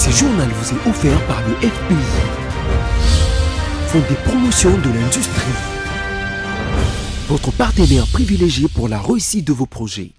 Ce journal vous est offert par le FPI, Fonds des promotions de l'industrie, votre partenaire privilégié pour la réussite de vos projets.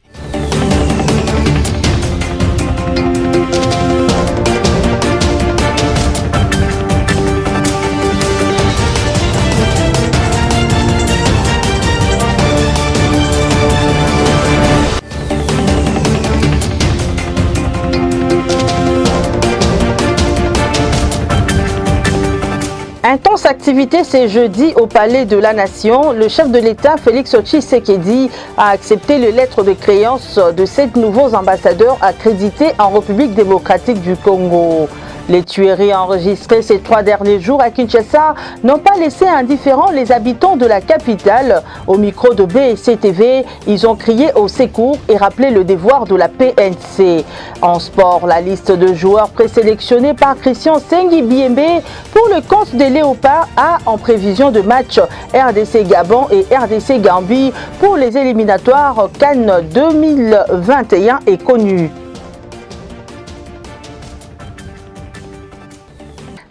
Intense activité ce jeudi au Palais de la Nation. Le chef de l'État, Félix Tshisekedi, a accepté les lettres de créance de 7 nouveaux ambassadeurs accrédités en République démocratique du Congo. Les tueries enregistrées ces 3 derniers jours à Kinshasa n'ont pas laissé indifférents les habitants de la capitale. Au micro de BSC TV, ils ont crié au secours et rappelé le devoir de la PNC. En sport, la liste de joueurs présélectionnés par Christian Sengi Biembe pour le compte des Léopards A en prévision de match RDC Gabon et RDC Gambie pour les éliminatoires CAN 2021 est connue.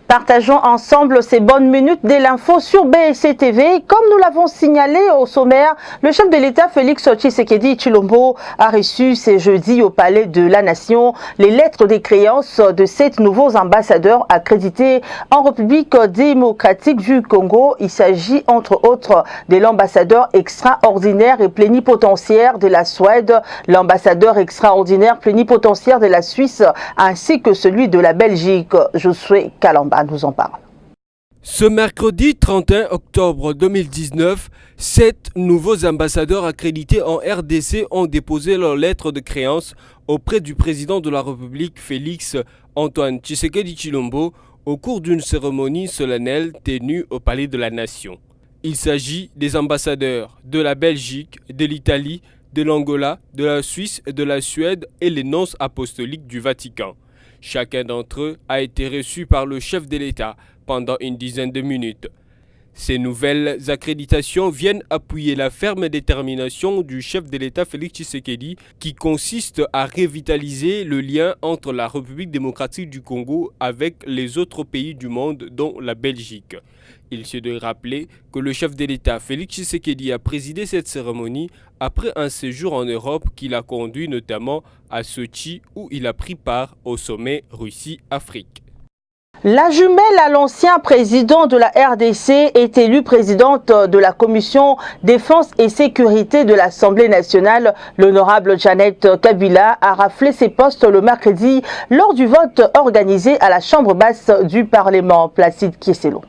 Partageons ensemble ces bonnes minutes de l'info sur BSC TV. Comme nous l'avons signalé au sommaire, le chef de l'État Félix Tshisekedi Tshilombo a reçu ce jeudi au Palais de la Nation les lettres de créance de 7 nouveaux ambassadeurs accrédités en République démocratique du Congo. Il s'agit entre autres de l'ambassadeur extraordinaire et plénipotentiaire de la Suède, l'ambassadeur extraordinaire plénipotentiaire de la Suisse ainsi que celui de la Belgique. Josué Kalamba nous en parle. Ce mercredi 31 octobre 2019, 7 nouveaux ambassadeurs accrédités en RDC ont déposé leur lettre de créance auprès du président de la République Félix Antoine Tshisekedi Tshilombo au cours d'une cérémonie solennelle tenue au Palais de la Nation. Il s'agit des ambassadeurs de la Belgique, de l'Italie, de l'Angola, de la Suisse, de la Suède et les nonces apostoliques du Vatican. Chacun d'entre eux a été reçu par le chef de l'État pendant une dizaine de minutes. Ces nouvelles accréditations viennent appuyer la ferme détermination du chef de l'État Félix Tshisekedi qui consiste à revitaliser le lien entre la République démocratique du Congo avec les autres pays du monde dont la Belgique. Il se doit rappeler que le chef de l'État Félix Tshisekedi a présidé cette cérémonie après un séjour en Europe qui l'a conduit notamment à Sochi où il a pris part au sommet Russie-Afrique. La jumelle à l'ancien président de la RDC est élue présidente de la commission défense et sécurité de l'Assemblée nationale. L'honorable Jeannette Kabila a raflé ses postes le mercredi lors du vote organisé à la Chambre basse du Parlement. Placide Kieselo.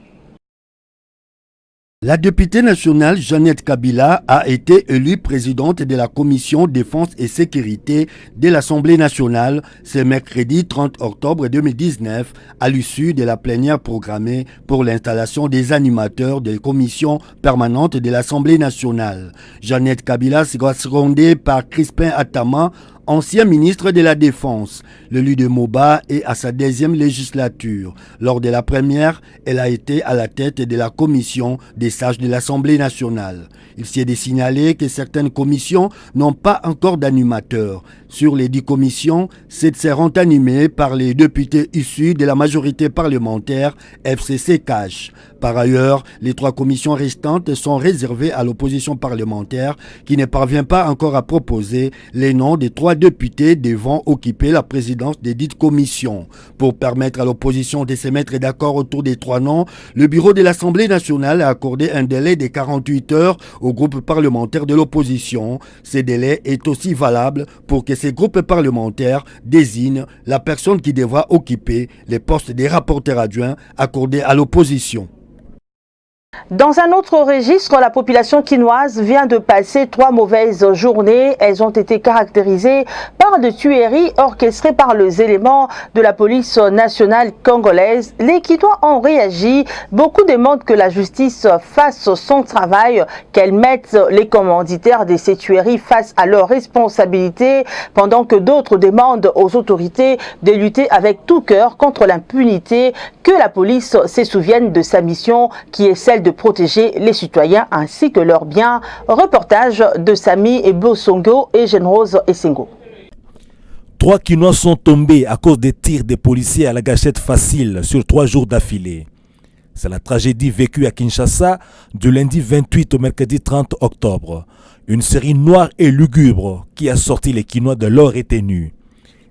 La députée nationale Jeannette Kabila a été élue présidente de la commission défense et sécurité de l'Assemblée nationale ce mercredi 30 octobre 2019 à l'issue de la plénière programmée pour l'installation des animateurs des commissions permanentes de l'Assemblée nationale. Jeannette Kabila sera secondée par Crispin Atama, ancien ministre de la Défense. L'élu de Moba est à sa 2e législature. Lors de la première, elle a été à la tête de la commission des sages de l'Assemblée nationale. Il s'est de signaler que certaines commissions n'ont pas encore d'animateurs. Sur les 10 commissions, 7 seront animées par les députés issus de la majorité parlementaire FCC-CACH. Par ailleurs, les 3 commissions restantes sont réservées à l'opposition parlementaire qui ne parvient pas encore à proposer les noms des 3 députés devant occuper la présidence des dites commissions. Pour permettre à l'opposition de se mettre d'accord autour des 3 noms, le bureau de l'Assemblée nationale a accordé un délai de 48 heures au groupe parlementaire de l'opposition. Ce délai est aussi valable pour que ces groupes parlementaires désignent la personne qui devra occuper les postes des rapporteurs adjoints accordés à l'opposition. Dans un autre registre, la population quinoise vient de passer 3 mauvaises journées. Elles ont été caractérisées par des tueries orchestrées par les éléments de la police nationale congolaise. Les Quinois ont réagi. Beaucoup demandent que la justice fasse son travail, qu'elle mette les commanditaires de ces tueries face à leurs responsabilités, pendant que d'autres demandent aux autorités de lutter avec tout cœur contre l'impunité, que la police se souvienne de sa mission qui est celle de protéger les citoyens ainsi que leurs biens. Reportage de Sami et Bosongo et Jeanne-Rose Essengo. 3 Kinois sont tombés à cause des tirs des policiers à la gâchette facile sur 3 jours d'affilée. C'est la tragédie vécue à Kinshasa du lundi 28 au mercredi 30 octobre. Une série noire et lugubre qui a sorti les Kinois de leur retenue.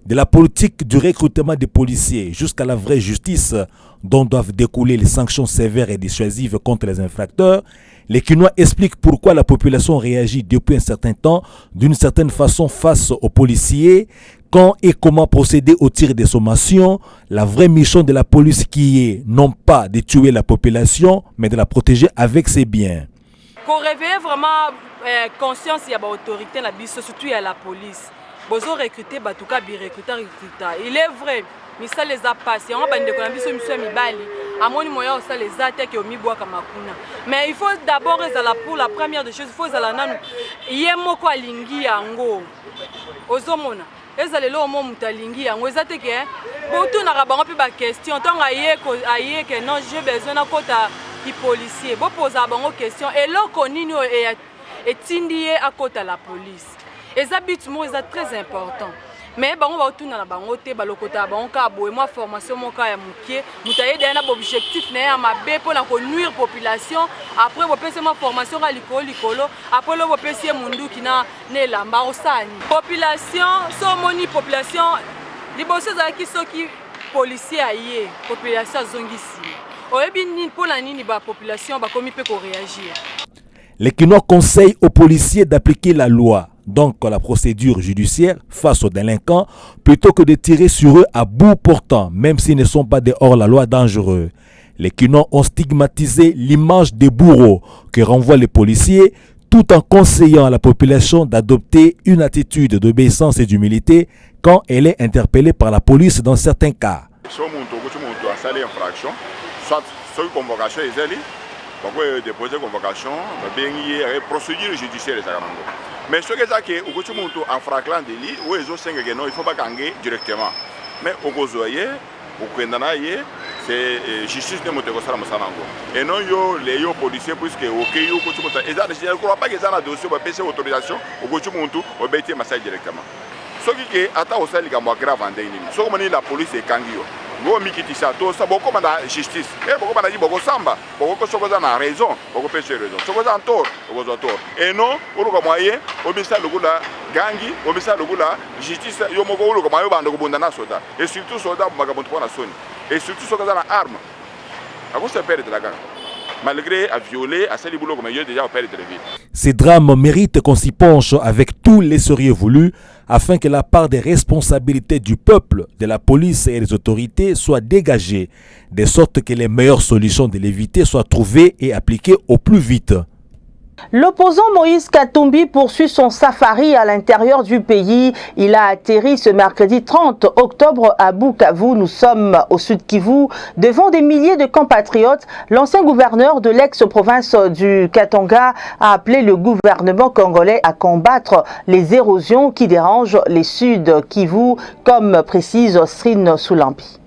De la politique du recrutement des policiers jusqu'à la vraie justice dont doivent découler les sanctions sévères et dissuasives contre les infracteurs, les Kinois expliquent pourquoi la population réagit depuis un certain temps d'une certaine façon face aux policiers, quand et comment procéder au tir des sommations, la vraie mission de la police qui est non pas de tuer la population, mais de la protéger avec ses biens. Qu'on réveille vraiment conscience, il y a l'autorité, surtout il y a la police. Bozo recruter, batuka bi recruter. Il est vrai, mais ça les a passés. On va dire qu'on a vu ce monsieur Mibali. À mon moyen, ça les a attaqués au Miboua Kamakuna. Mais il faut d'abord, pour la première des choses, il faut que yemoko alingi yango. Ozomona. Ezalelo omo mutalingi yango. Ezateke, botu na rabango pi ba question. Tant aye que non, j'ai besoin na kota ki policier. Bo posa bango question. Et là konini et tindie à kota la police. Les habits sont très importants. Mais on va retourner à bango te balokota bango ka boye moi formation mon ka ya mukie mutaye dena objectif na ya mabe pour na nuire population après vous pese ma formation à likolo après le vous pese mundu qui na ne lamba osani population so moni population liboso za ki soki policier aye population zongisi oyebi nini pour la nini ba population ba komi pe ko réagir. Les Kinois conseillent aux policiers d'appliquer la loi, donc la procédure judiciaire, face aux délinquants, plutôt que de tirer sur eux à bout portant, même s'ils ne sont pas des hors-la-loi dangereux. Les Kinois ont stigmatisé l'image des bourreaux que renvoient les policiers, tout en conseillant à la population d'adopter une attitude d'obéissance et d'humilité quand elle est interpellée par la police dans certains cas. Pourquoi déposer convocation, procédure judiciaire. Mais ce que c'est que en fraclant délit, où ils ont 5 il ne faut pas ganger directement. Mais au Gozoye, au Kwendanaye, c'est justice de Motekosala Mosanango. Et non, les policiers, puisque au Kéyo, je ne crois pas que ça a dossier pour passer autorisation au Gochumuntu, au Béti Massai directement. Ce qui est à ta aussi grave en déni. Ce que la police est Kangio. Go mikitisa to sa boko manda justice boko manda di boko samba boko sokoza na raison boko pese raison sokoza tort boko tort et non uruka moyen obisa lugula gangi obisa lugula justice yo moko uruka moyen bando kubunda na soda et surtout soda magabonto na soni et surtout sokoza na arme ako se perdre la gang malgré à violer à celle boulot comme il déjà perdre de vie. Ces drames méritent qu'on s'y penche avec tous les sérieux voulus afin que la part des responsabilités du peuple, de la police et des autorités soit dégagée, de sorte que les meilleures solutions de l'éviter soient trouvées et appliquées au plus vite. L'opposant Moïse Katumbi poursuit son safari à l'intérieur du pays. Il a atterri ce mercredi 30 octobre à Bukavu. Nous sommes au sud Kivu, devant des milliers de compatriotes. L'ancien gouverneur de l'ex-province du Katanga a appelé le gouvernement congolais à combattre les érosions qui dérangent les sud Kivu, comme précise Srine Soulampi.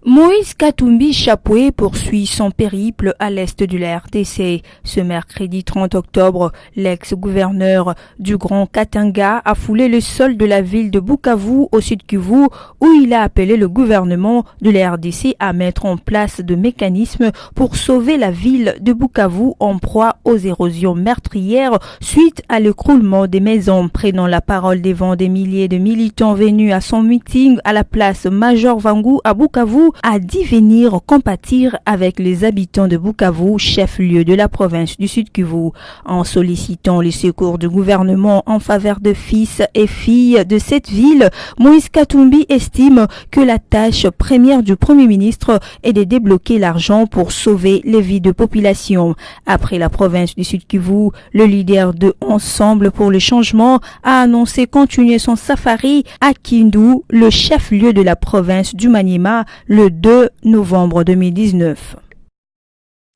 Moïse Katumbi Chapoué poursuit son périple à l'est de la RDC. Ce mercredi 30 octobre, l'ex-gouverneur du Grand Katanga a foulé le sol de la ville de Bukavu au sud Kivu, où il a appelé le gouvernement de la RDC à mettre en place de mécanismes pour sauver la ville de Bukavu en proie aux érosions meurtrières suite à l'écroulement des maisons. Prenant la parole devant des milliers de militants venus à son meeting à la place Major Vangu à Bukavu, a dit venir compatir avec les habitants de Bukavu, chef-lieu de la province du Sud Kivu, en sollicitant les secours du gouvernement en faveur de fils et filles de cette ville. Moïse Katumbi estime que la tâche première du Premier ministre est de débloquer l'argent pour sauver les vies de population. Après la province du Sud Kivu, le leader de Ensemble pour le changement a annoncé continuer son safari à Kindu, le chef-lieu de la province du Maniema, le 2 novembre 2019.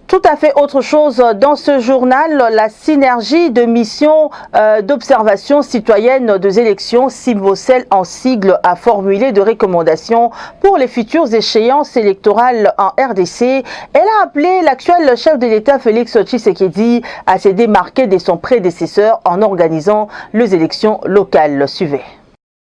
Tout à fait autre chose dans ce journal, la synergie de missions d'observation citoyenne des élections, Symvocel en sigle, a formulé de recommandations pour les futures échéances électorales en RDC. Elle a appelé l'actuel chef de l'État Félix Tshisekedi à se démarquer de son prédécesseur en organisant les élections locales. Suivez.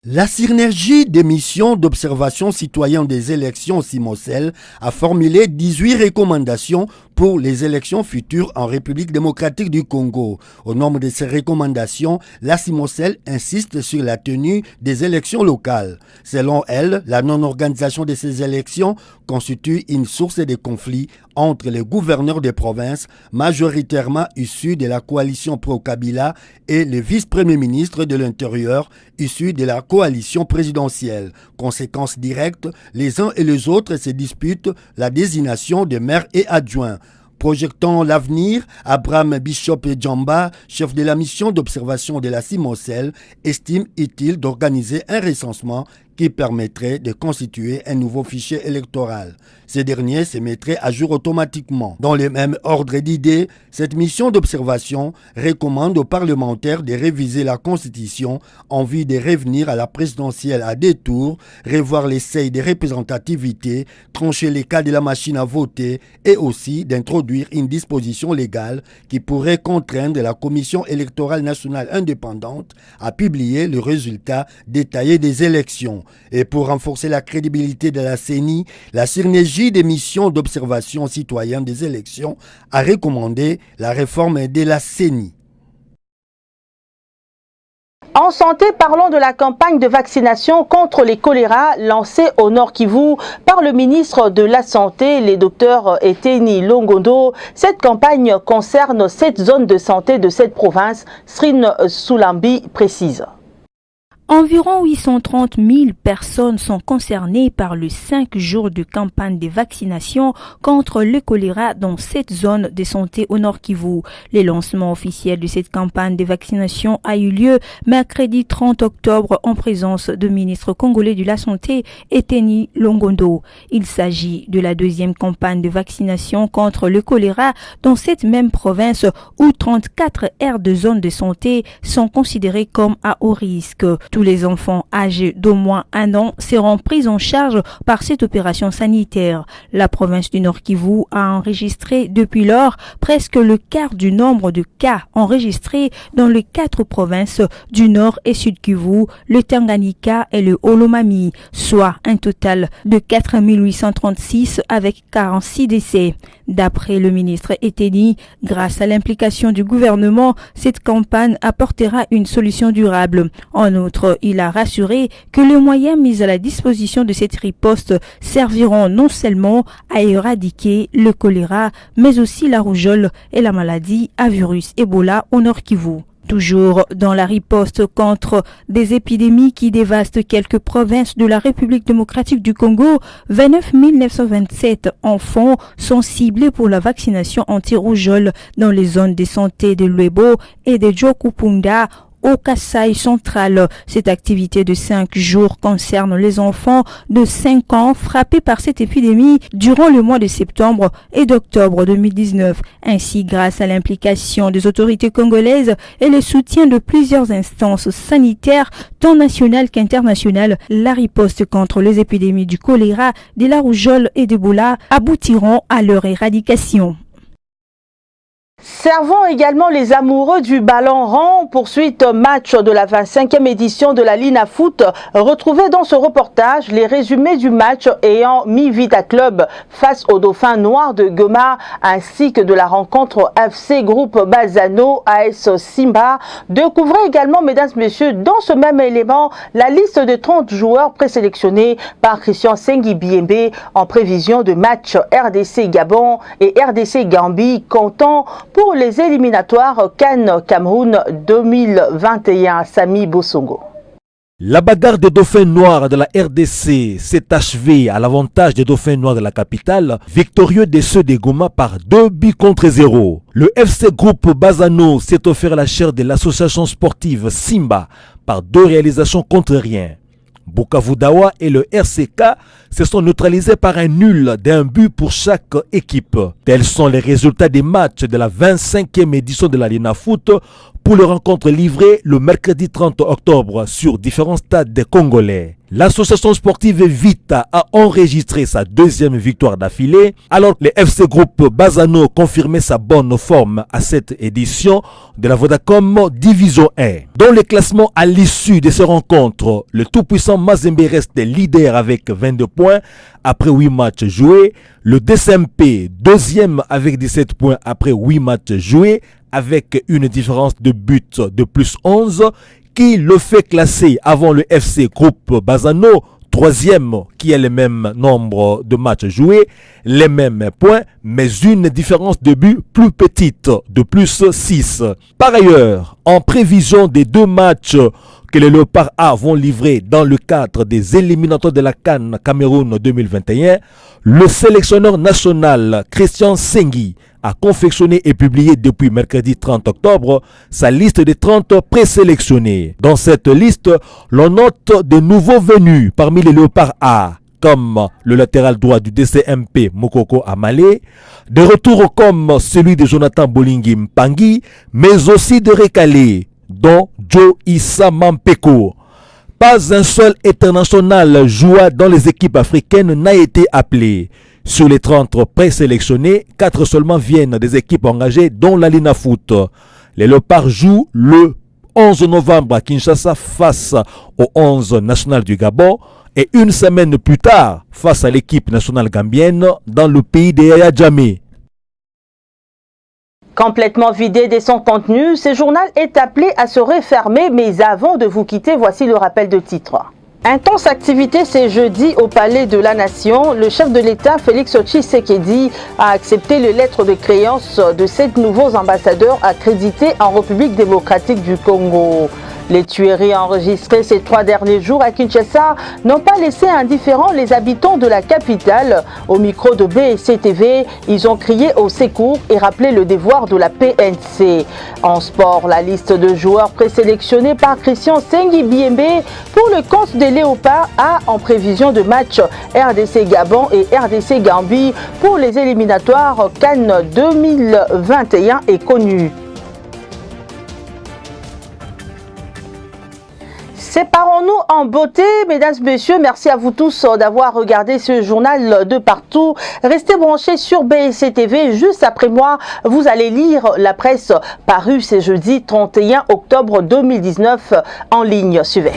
La synergie des missions d'observation citoyenne des élections CIMOCEL a formulé 18 recommandations pour les élections futures en République démocratique du Congo. Au nombre de ces recommandations, la CIMOCEL insiste sur la tenue des élections locales. Selon elle, la non-organisation de ces élections constitue une source de conflits entre les gouverneurs des provinces, majoritairement issus de la coalition pro-Kabila, et le vice-premier ministre de l'Intérieur, issu de la coalition présidentielle. Conséquence directe, les uns et les autres se disputent la désignation des maires et adjoints. Projetant l'avenir, Abraham Bishop Djamba, chef de la mission d'observation de la CIMOCEL, estime utile d'organiser un recensement qui permettrait de constituer un nouveau fichier électoral. Ces derniers se mettraient à jour automatiquement. Dans le même ordre d'idées, cette mission d'observation recommande aux parlementaires de réviser la Constitution en vue de revenir à la présidentielle à 2 tours, revoir les seuils de représentativité, trancher les cas de la machine à voter et aussi d'introduire une disposition légale qui pourrait contraindre la Commission électorale nationale indépendante à publier le résultat détaillé des élections. Et pour renforcer la crédibilité de la CENI, la synergie des missions d'observation citoyenne des élections a recommandé la réforme de la CENI. En santé, parlons de la campagne de vaccination contre les choléra lancée au Nord Kivu par le ministre de la Santé, le docteur Eteni Longondo. Cette campagne concerne 7 zones de santé de cette province, Srine Soulambi précise. Environ 830 000 personnes sont concernées par les 5 jours de campagne de vaccination contre le choléra dans cette zone de santé au Nord Kivu. Le lancement officiel de cette campagne de vaccination a eu lieu mercredi 30 octobre en présence du ministre congolais de la Santé, Eteni Longondo. Il s'agit de la 2e campagne de vaccination contre le choléra dans cette même province où 34 aires de zone de santé sont considérées comme à haut risque. Tous les enfants âgés d'au moins 1 an seront pris en charge par cette opération sanitaire. La province du Nord Kivu a enregistré depuis lors presque le quart du nombre de cas enregistrés dans les 4 provinces du Nord et Sud Kivu, le Tanganyika et le Olomami, soit un total de 4 836 avec 46 décès. D'après le ministre Eteni, grâce à l'implication du gouvernement, cette campagne apportera une solution durable. En outre, il a rassuré que les moyens mis à la disposition de cette riposte serviront non seulement à éradiquer le choléra, mais aussi la rougeole et la maladie à virus Ebola au Nord Kivu. Toujours dans la riposte contre des épidémies qui dévastent quelques provinces de la République démocratique du Congo, 29 927 enfants sont ciblés pour la vaccination anti-rougeole dans les zones de santé de Lwebo et de Djokupunda au Kasaï central. Cette activité de 5 jours concerne les enfants de 5 ans frappés par cette épidémie durant le mois de septembre et d'octobre 2019. Ainsi, grâce à l'implication des autorités congolaises et le soutien de plusieurs instances sanitaires, tant nationales qu'internationales, la riposte contre les épidémies du choléra, de la rougeole et d'Ebola aboutiront à leur éradication. Servons également les amoureux du ballon rond. Poursuite match de la 25e édition de la Lina Foot. Retrouvez dans ce reportage les résumés du match ayant mis Vita Club face aux Dauphins Noirs de Goma ainsi que de la rencontre FC Groupe Balzano AS Simba. Découvrez également, mesdames et messieurs, dans ce même élément, la liste de 30 joueurs présélectionnés par Christian Sengi Biembe en prévision de match RDC Gabon et RDC Gambie comptant pour les éliminatoires CAN Cameroun 2021. Sami Bosongo. La bagarre des Dauphins Noirs de la RDC s'est achevée à l'avantage des Dauphins Noirs de la capitale, victorieux de ceux de Goma par 2-0. Le FC Groupe Bazano s'est offert la chair de l'association sportive Simba par 2 réalisations contre rien. Bukavu Dawa et le RCK se sont neutralisés par un nul d'1 but pour chaque équipe. Tels sont les résultats des matchs de la 25e édition de la Lina Foot pour les rencontres livrées le mercredi 30 octobre sur différents stades des Congolais. L'association sportive Vita a enregistré sa deuxième victoire d'affilée, alors que le FC Groupe Bazano confirmait sa bonne forme à cette édition de la Vodacom Division 1. Dans le classement à l'issue de ces rencontres, le tout-puissant Mazembe reste leader avec 22 points après 8 matchs joués, le DSMP deuxième avec 17 points après 8 matchs joués, avec une différence de but de plus 11, qui le fait classer avant le FC Groupe Bazano, troisième, qui a le même nombre de matchs joués, les mêmes points, mais une différence de but plus petite, de plus 6. Par ailleurs, en prévision des 2 matchs que les Léopards A vont livrer dans le cadre des éliminatoires de la CAN Cameroun 2021, le sélectionneur national Christian Sengui a confectionné et publié depuis mercredi 30 octobre sa liste des 30 présélectionnés. Dans cette liste, l'on note de nouveaux venus parmi les Léopards A, comme le latéral droit du DCMP Mokoko Amale, des retours comme celui de Jonathan Bolingi Mpangi, mais aussi de recalés, dont Joe Issa Mampeko. Pas un seul international jouant dans les équipes africaines n'a été appelé. Sur les 30 présélectionnés, 4 seulement viennent des équipes engagées, dont la Lina Foot. Les Léopards jouent le 11 novembre à Kinshasa face au 11 national du Gabon et une semaine plus tard face à l'équipe nationale gambienne dans le pays des Yaya Jammeh. Complètement vidé de son contenu, ce journal est appelé à se refermer, mais avant de vous quitter, voici le rappel de titre. Intense activité ce jeudi au Palais de la Nation. Le chef de l'État, Félix Tshisekedi, a accepté les lettres de créance de 7 nouveaux ambassadeurs accrédités en République démocratique du Congo. Les tueries enregistrées ces 3 derniers jours à Kinshasa n'ont pas laissé indifférents les habitants de la capitale. Au micro de BSC-TV, ils ont crié au secours et rappelé le devoir de la PNC. En sport, la liste de joueurs présélectionnés par Christian Sengui Biembe pour le compte des Léopards A en prévision de match RDC Gabon et RDC Gambie pour les éliminatoires CAN 2021 est connue. Séparons-nous en beauté, mesdames, messieurs. Merci à vous tous d'avoir regardé ce journal de partout. Restez branchés sur BSC TV. Juste après moi, vous allez lire la presse parue ce jeudi 31 octobre 2019 en ligne. Suivez.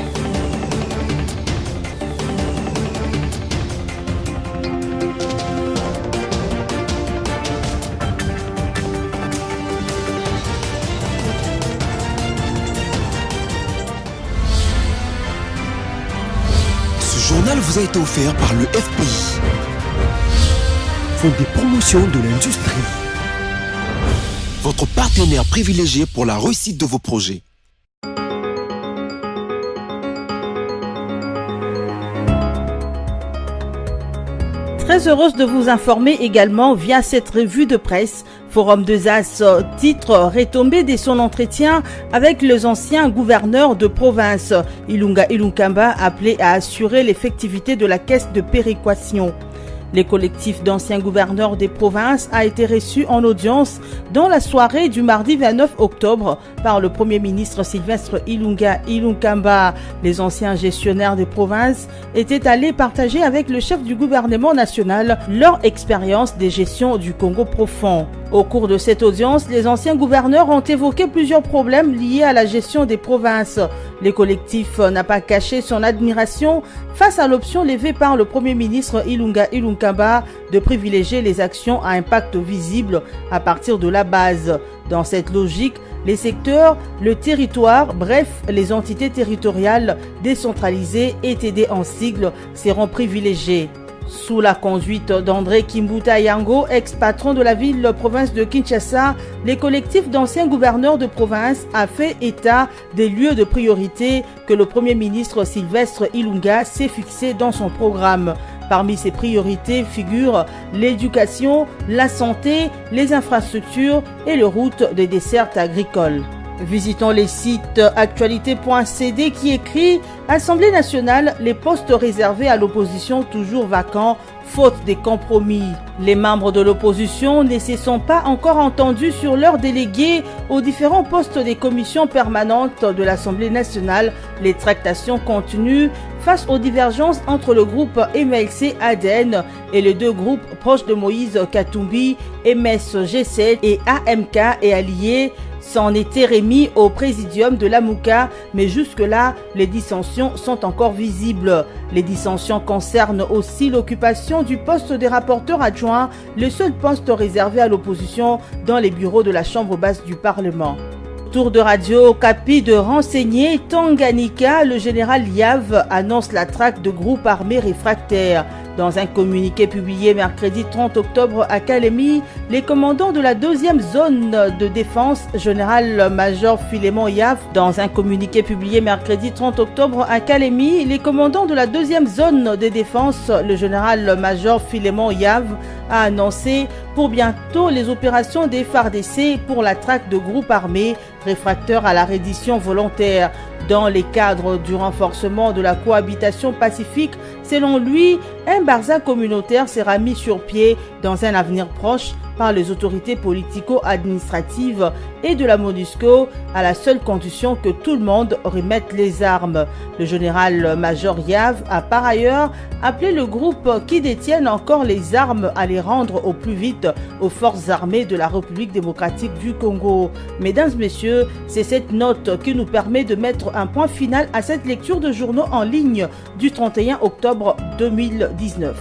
Ce journal vous a été offert par le FPI, Fonds des promotions de l'industrie, votre partenaire privilégié pour la réussite de vos projets. Très heureuse de vous informer également via cette revue de presse. Forum 2As titre retombé de son entretien avec les anciens gouverneurs de province. Ilunga Ilunkamba appelé à assurer l'effectivité de la caisse de péréquation. Les collectifs d'anciens gouverneurs des provinces a été reçu en audience dans la soirée du mardi 29 octobre par le Premier ministre Sylvestre Ilunga Ilunkamba. Les anciens gestionnaires des provinces étaient allés partager avec le chef du gouvernement national leur expérience des gestions du Congo profond. Au cours de cette audience, les anciens gouverneurs ont évoqué plusieurs problèmes liés à la gestion des provinces. Les collectifs n'ont pas caché son admiration face à l'option levée par le Premier ministre Ilunga Ilunkamba de privilégier les actions à impact visible à partir de la base. Dans cette logique, les secteurs, le territoire, bref, les entités territoriales décentralisées et TD en sigle seront privilégiées. Sous la conduite d'André Kimbuta Yango, ex-patron de la ville-province de Kinshasa, les collectifs d'anciens gouverneurs de province a fait état des lieux de priorité que le Premier ministre Sylvestre Ilunga s'est fixé dans son programme. Parmi ces priorités figurent l'éducation, la santé, les infrastructures et les routes des dessertes agricoles. Visitons les sites actualité.cd qui écrit « Assemblée nationale, les postes réservés à l'opposition toujours vacants, faute des compromis. Les membres de l'opposition ne se sont pas encore entendus sur leurs délégués aux différents postes des commissions permanentes de l'Assemblée nationale. Les tractations continuent face aux divergences entre le groupe MLC-ADN et les deux groupes proches de Moïse Katumbi, MS-G7 et AMK et alliés. S'en était remis au présidium de l'AMUCA, mais jusque-là, les dissensions sont encore visibles. Les dissensions concernent aussi l'occupation du poste des rapporteurs adjoints, le seul poste réservé à l'opposition dans les bureaux de la Chambre basse du Parlement. Tour de radio Capi de renseigner Tanganyika, le général Yav annonce la traque de groupes armés réfractaires. Dans un communiqué publié mercredi 30 octobre à Kalemi, les commandants de la 2e zone de défense, général-major Philémon Yav, dans un communiqué publié mercredi 30 octobre à Kalemi, les commandants de la 2e zone de défense, le général-major Philémon Yav, a annoncé pour bientôt les opérations des FARDC pour la traque de groupes armés réfractaires à la reddition volontaire. Dans les cadres du renforcement de la cohabitation pacifique, selon lui, un barza communautaire sera mis sur pied dans un avenir proche par les autorités politico-administratives et de la MONUSCO à la seule condition que tout le monde remette les armes. Le général-major Yav a par ailleurs appelé le groupe qui détiennent encore les armes à les rendre au plus vite aux forces armées de la République démocratique du Congo. Mesdames, Messieurs, c'est cette note qui nous permet de mettre un point final à cette lecture de journaux en ligne du 31 octobre 2019.